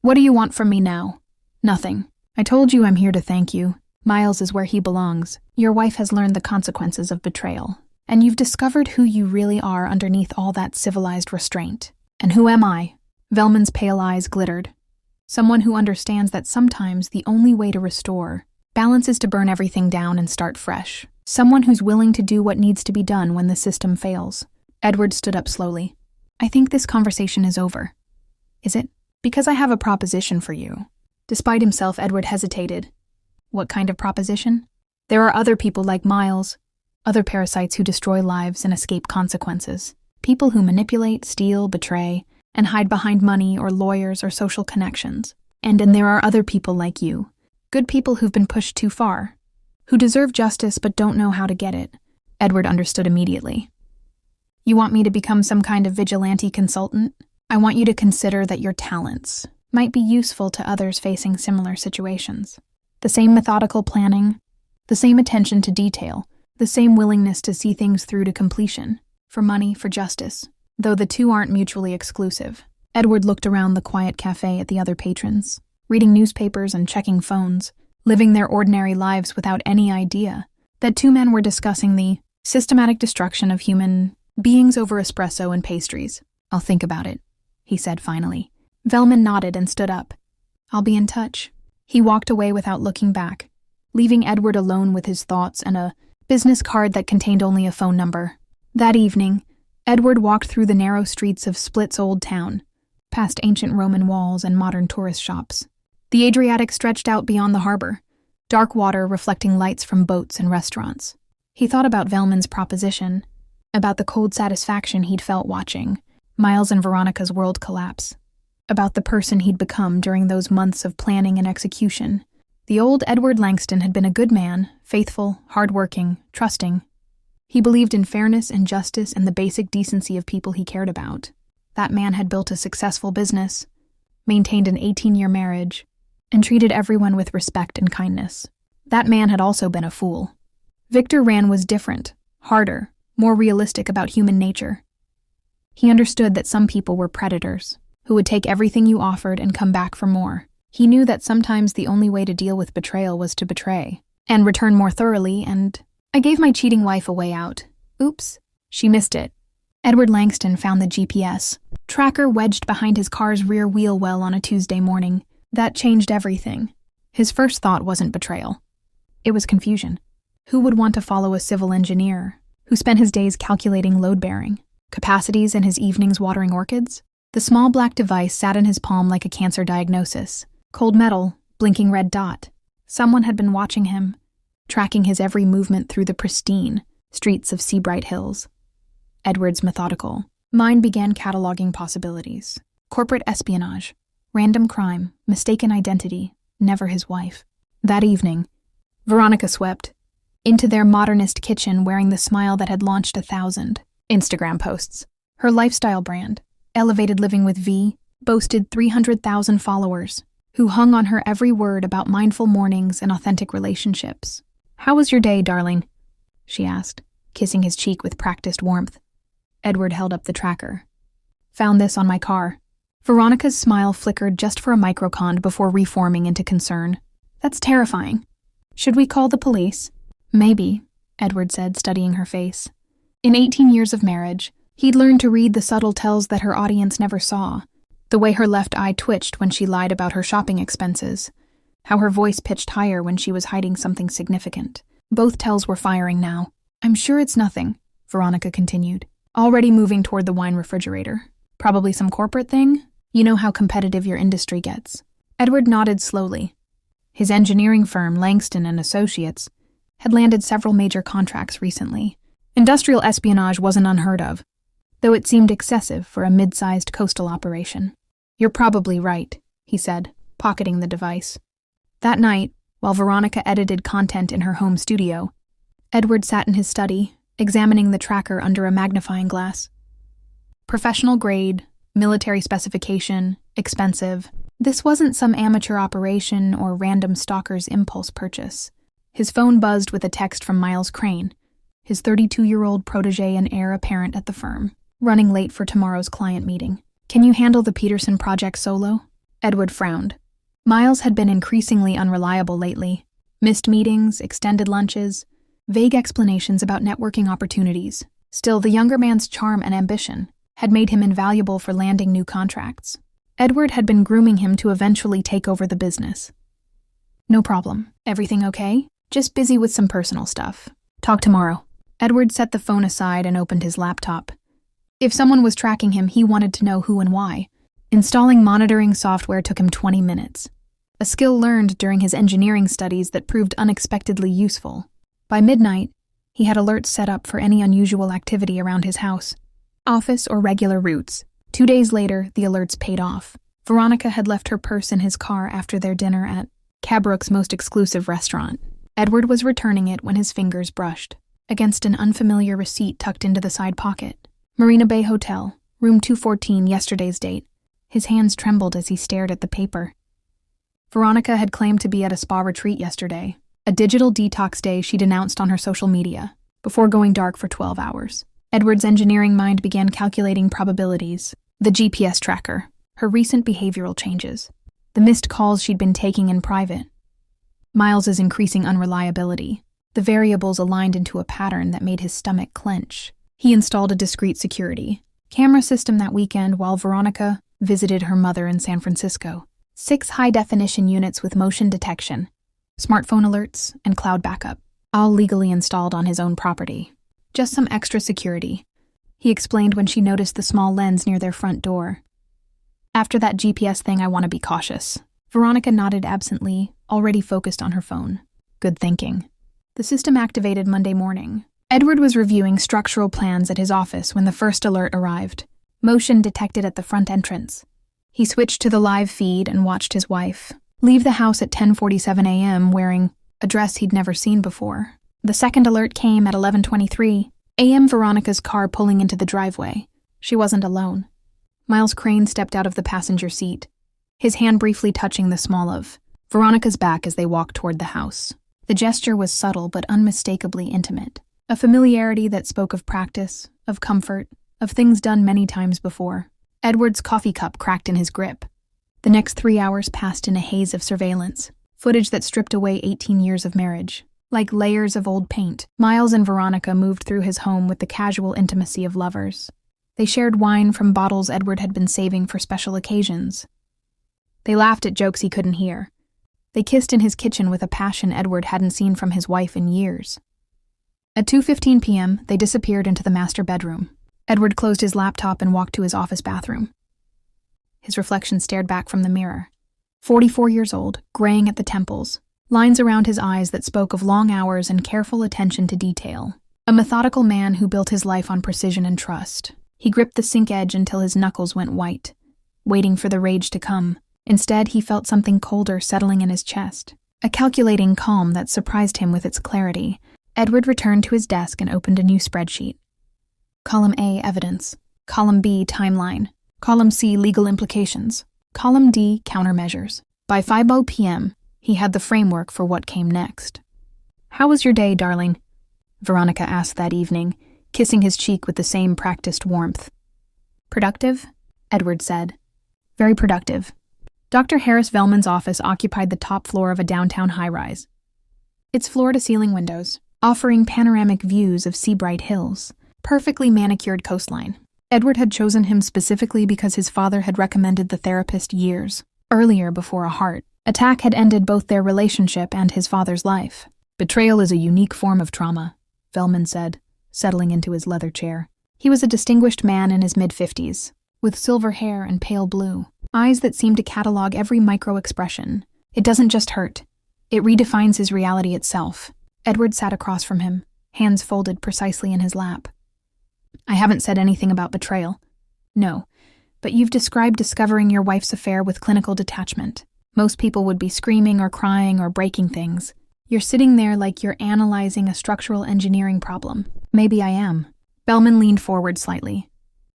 What do you want from me now? Nothing. I told you I'm here to thank you. Miles is where he belongs. Your wife has learned the consequences of betrayal, and you've discovered who you really are underneath all that civilized restraint. And who am I? Velman's pale eyes glittered. Someone who understands that sometimes the only way to restore balance is to burn everything down and start fresh. Someone who's willing to do what needs to be done when the system fails. Edward stood up slowly. I think this conversation is over. Is it? Because I have a proposition for you. Despite himself, Edward hesitated. What kind of proposition? There are other people like Miles, other parasites who destroy lives and escape consequences. People who manipulate, steal, betray, and hide behind money or lawyers or social connections. And there are other people like you. Good people who've been pushed too far, who deserve justice but don't know how to get it. Edward understood immediately. You want me to become some kind of vigilante consultant? I want you to consider that your talents might be useful to others facing similar situations. The same methodical planning, the same attention to detail, the same willingness to see things through to completion, for money, for justice, though the two aren't mutually exclusive. Edward looked around the quiet cafe at the other patrons, reading newspapers and checking phones, living their ordinary lives without any idea that two men were discussing the systematic destruction of human beings over espresso and pastries. I'll think about it, he said finally. Velman nodded and stood up. I'll be in touch. He walked away without looking back, leaving Edward alone with his thoughts and a business card that contained only a phone number. That evening, Edward walked through the narrow streets of Split's old town, past ancient Roman walls and modern tourist shops. The Adriatic stretched out beyond the harbor, dark water reflecting lights from boats and restaurants. He thought about Velman's proposition, about the cold satisfaction he'd felt watching Miles and Veronica's world collapse, about the person he'd become during those months of planning and execution. The old Edward Langston had been a good man, faithful, hardworking, trusting. He believed in fairness and justice and the basic decency of people he cared about. That man had built a successful business, maintained an 18-year marriage, and treated everyone with respect and kindness. That man had also been a fool. Victor Rand was different, harder, more realistic about human nature. He understood that some people were predators, who would take everything you offered and come back for more. He knew that sometimes the only way to deal with betrayal was to betray, and return more thoroughly, and I gave my cheating wife a way out. Oops, she missed it. Edward Langston found the GPS tracker wedged behind his car's rear wheel well on a Tuesday morning. That changed everything. His first thought wasn't betrayal. It was confusion. Who would want to follow a civil engineer who spent his days calculating load-bearing capacities and his evenings watering orchids? The small black device sat in his palm like a cancer diagnosis. Cold metal, blinking red dot. Someone had been watching him, tracking his every movement through the pristine streets of Seabright Hills. Edward's methodical mind began cataloging possibilities. Corporate espionage, random crime, mistaken identity, never his wife. That evening, Veronica swept into their modernist kitchen wearing the smile that had launched 1,000 Instagram posts. Her lifestyle brand, Elevated Living with V, boasted 300,000 followers who hung on her every word about mindful mornings and authentic relationships. How was your day, darling? She asked, kissing his cheek with practiced warmth. Edward held up the tracker. Found this on my car. Veronica's smile flickered just for a microcond before reforming into concern. That's terrifying. Should we call the police? Maybe, Edward said, studying her face. In 18 years of marriage, he'd learned to read the subtle tells that her audience never saw. The way her left eye twitched when she lied about her shopping expenses. How her voice pitched higher when she was hiding something significant. Both tells were firing now. I'm sure it's nothing, Veronica continued, already moving toward the wine refrigerator. Probably some corporate thing? You know how competitive your industry gets. Edward nodded slowly. His engineering firm, Langston & Associates, had landed several major contracts recently. Industrial espionage wasn't unheard of, though it seemed excessive for a mid-sized coastal operation. You're probably right, he said, pocketing the device. That night, while Veronica edited content in her home studio, Edward sat in his study, examining the tracker under a magnifying glass. Professional grade, military specification, expensive. This wasn't some amateur operation or random stalker's impulse purchase. His phone buzzed with a text from Miles Crane, his 32-year-old protege and heir apparent at the firm, running late for tomorrow's client meeting. Can you handle the Peterson project solo? Edward frowned. Miles had been increasingly unreliable lately. Missed meetings, extended lunches, vague explanations about networking opportunities. Still, the younger man's charm and ambition had made him invaluable for landing new contracts. Edward had been grooming him to eventually take over the business. No problem. Everything okay? Just busy with some personal stuff. Talk tomorrow. Edward set the phone aside and opened his laptop. If someone was tracking him, he wanted to know who and why. Installing monitoring software took him 20 minutes, a skill learned during his engineering studies that proved unexpectedly useful. By midnight, he had alerts set up for any unusual activity around his house, office or regular routes. 2 days later, the alerts paid off. Veronica had left her purse in his car after their dinner at Cabrook's most exclusive restaurant. Edward was returning it when his fingers brushed against an unfamiliar receipt tucked into the side pocket. Marina Bay Hotel, room 214, yesterday's date. His hands trembled as he stared at the paper. Veronica had claimed to be at a spa retreat yesterday, a digital detox day she'd announced on her social media, before going dark for 12 hours. Edward's engineering mind began calculating probabilities, the GPS tracker, her recent behavioral changes, the missed calls she'd been taking in private, Miles's increasing unreliability. The variables aligned into a pattern that made his stomach clench. He installed a discreet security camera system that weekend while Veronica visited her mother in San Francisco. 6 high-definition units with motion detection, smartphone alerts, and cloud backup, all legally installed on his own property. Just some extra security, he explained when she noticed the small lens near their front door. After that GPS thing, I want to be cautious. Veronica nodded absently, already focused on her phone. Good thinking. The system activated Monday morning. Edward was reviewing structural plans at his office when the first alert arrived. Motion detected at the front entrance. He switched to the live feed and watched his wife leave the house at 10:47 a.m. wearing a dress he'd never seen before. The second alert came at 11:23 a.m. Veronica's car pulling into the driveway. She wasn't alone. Miles Crane stepped out of the passenger seat, his hand briefly touching the small of Veronica's back as they walked toward the house. The gesture was subtle but unmistakably intimate, a familiarity that spoke of practice, of comfort, of things done many times before. Edward's coffee cup cracked in his grip. The next 3 hours passed in a haze of surveillance, footage that stripped away 18 years of marriage. Like layers of old paint, Miles and Veronica moved through his home with the casual intimacy of lovers. They shared wine from bottles Edward had been saving for special occasions. They laughed at jokes he couldn't hear. They kissed in his kitchen with a passion Edward hadn't seen from his wife in years. At 2:15 p.m., they disappeared into the master bedroom. Edward closed his laptop and walked to his office bathroom. His reflection stared back from the mirror. 44 years old, graying at the temples, lines around his eyes that spoke of long hours and careful attention to detail. A methodical man who built his life on precision and trust. He gripped the sink edge until his knuckles went white, waiting for the rage to come. Instead, he felt something colder settling in his chest, a calculating calm that surprised him with its clarity. Edward returned to his desk and opened a new spreadsheet. Column A, evidence. Column B, timeline. Column C, legal implications. Column D, countermeasures. By 5:00 p.m., he had the framework for what came next. "How was your day, darling?" Veronica asked that evening, kissing his cheek with the same practiced warmth. "Productive?" Edward said. "Very productive." Dr. Harris Velman's office occupied the top floor of a downtown high-rise. Its floor-to-ceiling windows, offering panoramic views of Seabright Hills, perfectly manicured coastline. Edward had chosen him specifically because his father had recommended the therapist years earlier before a heart attack had ended both their relationship and his father's life. "Betrayal is a unique form of trauma," Velman said, settling into his leather chair. He was a distinguished man in his mid-50s, with silver hair and pale blue, eyes that seemed to catalog every micro-expression. "It doesn't just hurt. It redefines his reality itself." Edward sat across from him, hands folded precisely in his lap. "I haven't said anything about betrayal." "No, but you've described discovering your wife's affair with clinical detachment. Most people would be screaming or crying or breaking things. You're sitting there like you're analyzing a structural engineering problem." "Maybe I am." Bellman leaned forward slightly.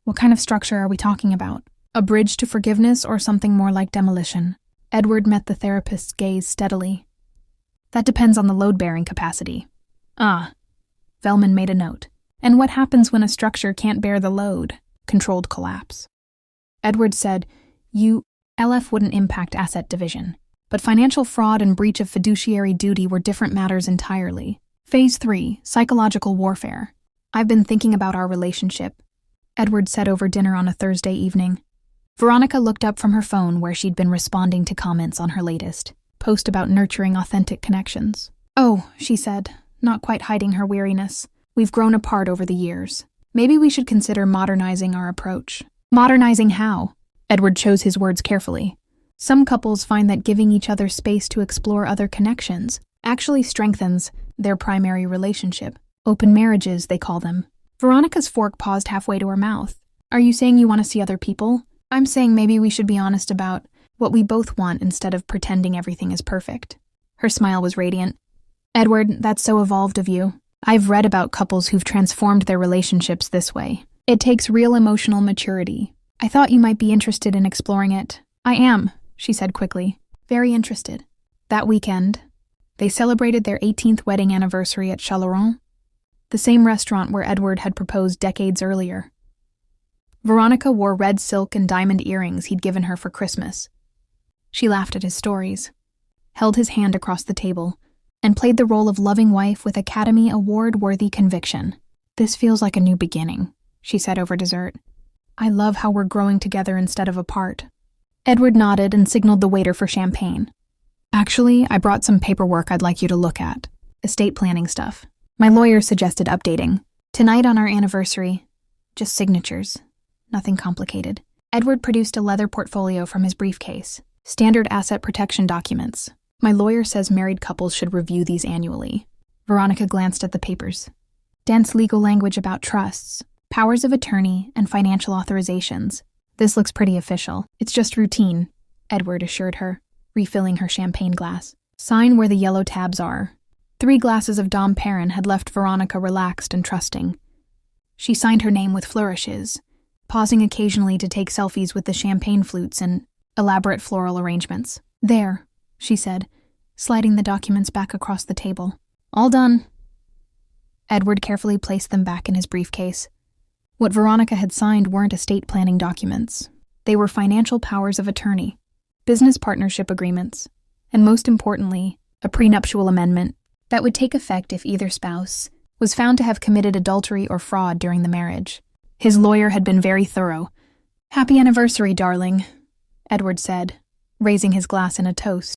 "What kind of structure are we talking about? A bridge to forgiveness or something more like demolition?" Edward met the therapist's gaze steadily. "That depends on the load-bearing capacity." "Ah." Velman made a note. "And what happens when a structure can't bear the load?" "Controlled collapse." Edward said, You LF wouldn't impact asset division. But financial fraud and breach of fiduciary duty were different matters entirely. Phase 3, psychological warfare. I've been thinking about our relationship, Edward said over dinner on a Thursday evening. Veronica looked up from her phone where she'd been responding to comments on her latest post about nurturing authentic connections. Oh, she said, not quite hiding her weariness. We've grown apart over the years. Maybe we should consider modernizing our approach. Modernizing how? Edward chose his words carefully. Some couples find that giving each other space to explore other connections actually strengthens their primary relationship. Open marriages, they call them. Veronica's fork paused halfway to her mouth. Are you saying you want to see other people? I'm saying maybe we should be honest about what we both want instead of pretending everything is perfect. Her smile was radiant. Edward, that's so evolved of you. I've read about couples who've transformed their relationships this way. It takes real emotional maturity. I thought you might be interested in exploring it. I am, she said quickly. Very interested. That weekend, they celebrated their 18th wedding anniversary at Chalaron, the same restaurant where Edward had proposed decades earlier. Veronica wore red silk and diamond earrings he'd given her for Christmas. She laughed at his stories, held his hand across the table, and played the role of loving wife with Academy Award-worthy conviction. This feels like a new beginning, she said over dessert. I love how we're growing together instead of apart. Edward nodded and signaled the waiter for champagne. Actually, I brought some paperwork I'd like you to look at. Estate planning stuff. My lawyer suggested updating. Tonight on our anniversary, just signatures. Nothing complicated. Edward produced a leather portfolio from his briefcase. Standard asset protection documents. My lawyer says married couples should review these annually. Veronica glanced at the papers. Dense legal language about trusts, powers of attorney, and financial authorizations. This looks pretty official. It's just routine, Edward assured her, refilling her champagne glass. Sign where the yellow tabs are. 3 glasses of Dom Perrin had left Veronica relaxed and trusting. She signed her name with flourishes, pausing occasionally to take selfies with the champagne flutes and elaborate floral arrangements. There, she said, sliding the documents back across the table. All done. Edward carefully placed them back in his briefcase. What Veronica had signed weren't estate planning documents. They were financial powers of attorney, business partnership agreements, and most importantly, a prenuptial amendment that would take effect if either spouse was found to have committed adultery or fraud during the marriage. His lawyer had been very thorough. Happy anniversary, darling, Edward said, raising his glass in a toast.